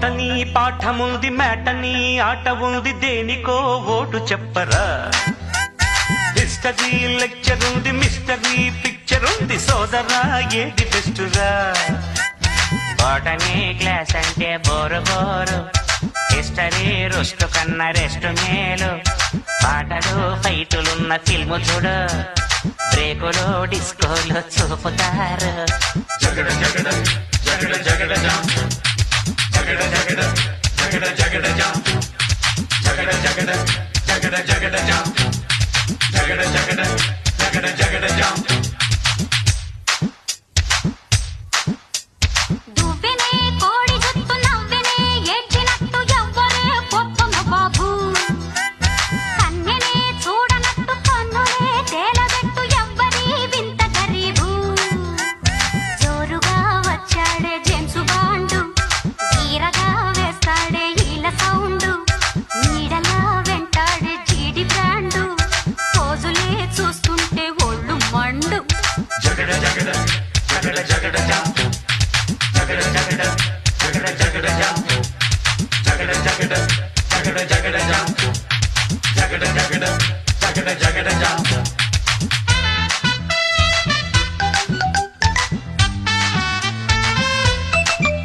తోటని పాఠముంది మేటని ఆట ఉంది దేనికో ఓటు చెప్పరా. హిస్టరీ లెక్చర్ ఉంది మిస్టరీ పిక్చర్ ఉంది సోదరా ఏది బెస్టురా. బోటనీ క్లాస్ అంటే బోరు బోరు, హిస్టరీ రుస్టు కన్నా రెస్ట్ మేలు. పాటలు ఫైటులున్న ఫిల్ము చూడు, బ్రేకులు డిస్కోలు చూపుతారు. జగడ జగడ జగడ జగడ జాం, జగడ జగడ జగడ జగడ జాం, జగడ జగడ జగడ జగడ జాం, జగడ జగడ జగడ జగడ జాం. జగడ జగడ జగడ జగడ జాం, జగడ జగడ జగడ జగడ జాం, జగడ జగడ జగడ జగడ జాం, జగడ జగడ జగడ జగడ జాం.